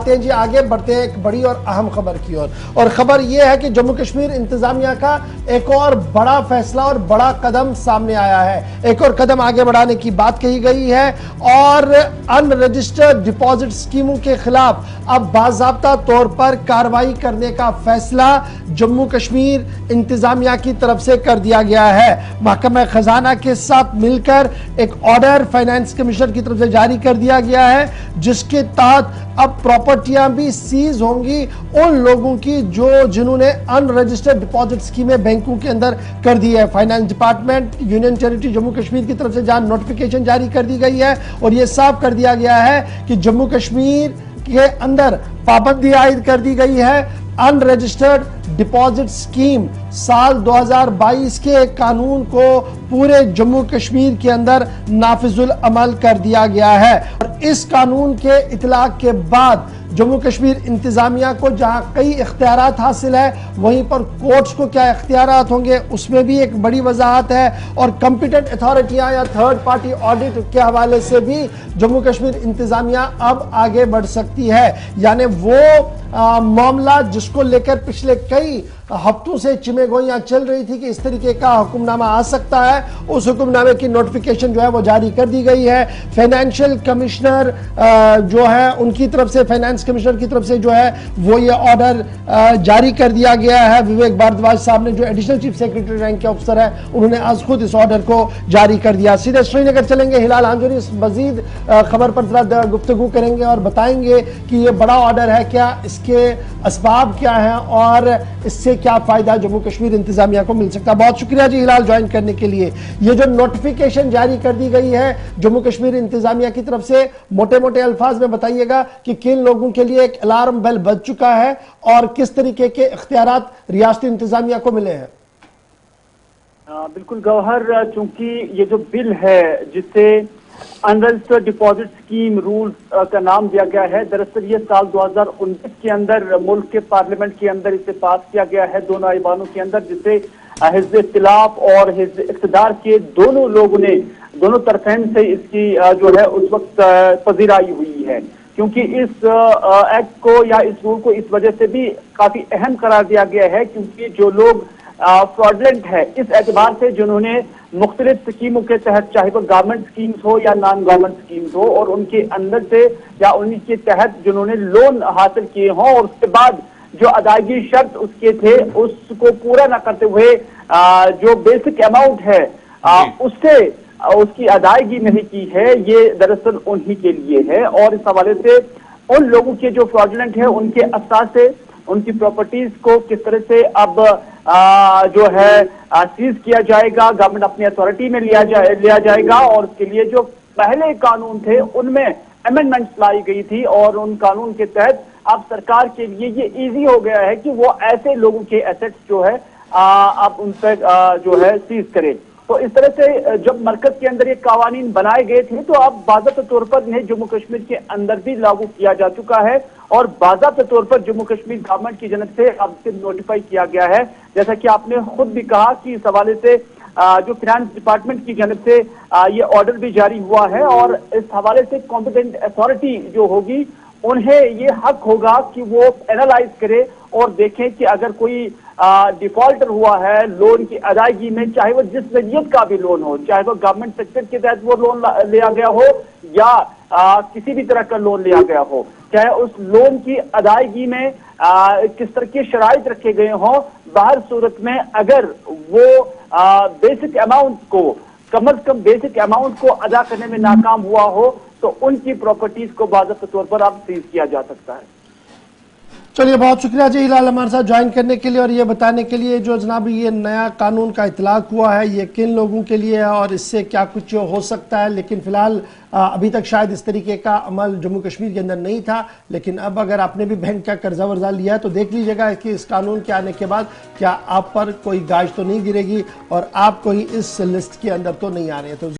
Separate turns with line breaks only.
آتے ہیں جی آگے بڑھتے ہیں ایک بڑی اور اہم خبر کی اور خبر یہ ہے کہ جموں کشمیر انتظامیہ کا ایک اور بڑا فیصلہ اور بڑا قدم سامنے آیا ہے. ایک اور قدم آگے بڑھانے کی بات کہی گئی ہے اور ان رجسٹرڈ ڈپازٹ اسکیموں کے خلاف اب باضابطہ طور پر کارروائی کرنے کا فیصلہ جموں کشمیر انتظامیہ کی طرف سے کر دیا گیا ہے. محکمہ خزانہ کے ساتھ مل کر ایک آرڈر فائنانس کمشنر کی طرف سے جاری کر دیا گیا ہے جس کے تحت اب پراپرٹیاں بھی سیز ہوں گی ان لوگوں کی جنہوں نے ان رجسٹرڈ ڈپازٹ اسکیمیں بینکوں کے اندر کر دی ہے. Finance department union territory Jammu Kashmir کی طرف سے جان نوٹیفیکیشن جاری کر دی گئی ہے اور یہ صاف کر دیا گیا ہے کہ جموں کشمیر کے اندر پابندی عائد کر دی گئی ہے. ان رجسٹرڈ ڈپازٹ سکیم سال 2022 کے قانون کو پورے جموں کشمیر کے اندر نافذ العمل کر دیا گیا ہے اور اس قانون کے اطلاق کے بعد جموں کشمیر انتظامیہ کو جہاں کئی اختیارات حاصل ہے وہیں پر کورٹس کو کیا اختیارات ہوں گے اس میں بھی ایک بڑی وضاحت ہے اور کمپیٹنٹ اتھارٹیاں یا تھرڈ پارٹی آڈٹ کے حوالے سے بھی جموں کشمیر انتظامیہ اب آگے بڑھ سکتی ہے. یعنی وہ معاملہ جس کو لے کر پچھلے کئی ہفتوں سے چمے گوئیاں چل رہی تھی کہ اس طریقے کا حکم نامہ آ سکتا ہے اس حکم نامے کی نوٹیفیکیشن جو ہے وہ جاری کر دی گئی ہے. فائنینشل کمشنر جو ہے ان کی طرف سے فائنانس کمشنر کی طرف سے جو ہے وہ یہ آرڈر جاری کر دیا گیا ہے. وویک بھاردواج صاحب نے جو ایڈیشنل چیف سیکرٹری رینک کے افسر ہے انہوں نے آج خود اس آرڈر کو جاری کر دیا. سیدھے سری نگر چلیں گے, ہلال ہانجوری اس مزید خبر پر ذرا گفتگو کریں گے اور بتائیں گے کہ یہ بڑا آرڈر ہے کیا, اس کے اسباب کیا ہیں اور اس سے کیا فائدہ جموں کشمیر انتظامیہ کو مل سکتا ہے. بہت شکریہ جی ہلال جوائن کرنے کے لیے. یہ جو نوٹیفیکیشن جاری کر دی گئی ہے جموں کشمیر انتظامیہ کی طرف سے موٹے موٹے الفاظ میں بتائیے گا کہ کن لوگوں کے لیے ایک الارم بیل بج چکا ہے اور کس طریقے کے اختیارات ریاستی انتظامیہ کو ملے ہیں.
بالکل گوہر, چونکہ یہ جو بل ہے جسے ان رجسٹرڈ ڈپازٹ اسکیم رولز کا نام دیا گیا ہے, دراصل یہ سال 2019 کے اندر ملک کے پارلیمنٹ کے اندر اسے پاس کیا گیا ہے دونوں ایوانوں کے اندر, جسے حزب اختلاف اور حزب اقتدار کے دونوں لوگوں نے دونوں طرفین سے اس کی جو ہے اس وقت پذیرائی ہوئی ہے. کیونکہ اس ایکٹ کو یا اس رول کو اس وجہ سے بھی کافی اہم قرار دیا گیا ہے کیونکہ جو لوگ فراڈلنٹ ہے اس اعتبار سے جنہوں نے مختلف اسکیموں کے تحت چاہے وہ گورنمنٹ اسکیمز ہو یا نان گورنمنٹ اسکیمز ہو اور ان کے اندر سے یا انہی کے تحت جنہوں نے لون حاصل کیے ہوں اور اس کے بعد جو ادائیگی شرط اس کے تھے اس کو پورا نہ کرتے ہوئے جو بیسک اماؤنٹ ہے اس سے اس کی ادائیگی نہیں کی ہے, یہ دراصل انہی کے لیے ہے. اور اس حوالے سے ان لوگوں کے جو فراڈلنٹ ہیں ان کے اثاثے ان کی پراپرٹیز کو کس طرح سے اب جو ہے سیز کیا جائے گا, گورنمنٹ اپنی اتھارٹی میں لیا جائے گا اور اس کے لیے جو پہلے قانون تھے ان میں امینڈمنٹس لائی گئی تھی اور ان قانون کے تحت اب سرکار کے لیے یہ ایزی ہو گیا ہے کہ وہ ایسے لوگوں کے ایسٹس جو ہے اب ان پہ جو ہے سیز کرے. تو اس طرح سے جب مرکز کے اندر یہ قوانین بنائے گئے تھے تو اب باضابطہ طور پر انہیں جموں کشمیر کے اندر بھی لاگو کیا جا چکا ہے اور باضابطہ طور پر جموں کشمیر گورنمنٹ کی جانب سے اب سے نوٹیفائی کیا گیا ہے. جیسا کہ آپ نے خود بھی کہا کہ اس حوالے سے جو فائنانس ڈپارٹمنٹ کی جانب سے یہ آرڈر بھی جاری ہوا ہے اور اس حوالے سے کمپیٹنٹ اتھارٹی جو ہوگی انہیں یہ حق ہوگا کہ وہ اینالائز کرے اور دیکھیں کہ اگر کوئی ڈیفالٹر ہوا ہے لون کی ادائیگی میں, چاہے وہ جس نوعیت کا بھی لون ہو, چاہے وہ گورنمنٹ سیکٹر کے تحت وہ لون لیا گیا ہو یا کسی بھی طرح کا لون لیا گیا ہو, چاہے اس لون کی ادائیگی میں کس طرح کے شرائط رکھے گئے ہوں, باہر صورت میں اگر وہ بیسک اماؤنٹ کو کم از کم بیسک اماؤنٹ کو ادا کرنے میں ناکام ہوا ہو تو ان کی پراپرٹیز کو باضابطہ طور پر اب سیز کیا جا سکتا ہے.
چلیے بہت شکریہ جی ہلال ہمارے ساتھ جوائن کرنے کے لیے اور یہ بتانے کے لیے جو جناب یہ نیا قانون کا اطلاق ہوا ہے یہ کن لوگوں کے لیے ہے اور اس سے کیا کچھ ہو سکتا ہے. لیکن فی الحال ابھی تک شاید اس طریقے کا عمل جموں کشمیر کے اندر نہیں تھا, لیکن اب اگر آپ نے بھی بینک کا قرضہ ورزہ لیا ہے تو دیکھ لیجیے گا کہ اس قانون کے آنے کے بعد کیا آپ پر کوئی گاج تو نہیں گرے گی اور آپ کوئی اس لسٹ کے اندر تو نہیں آ رہے. تو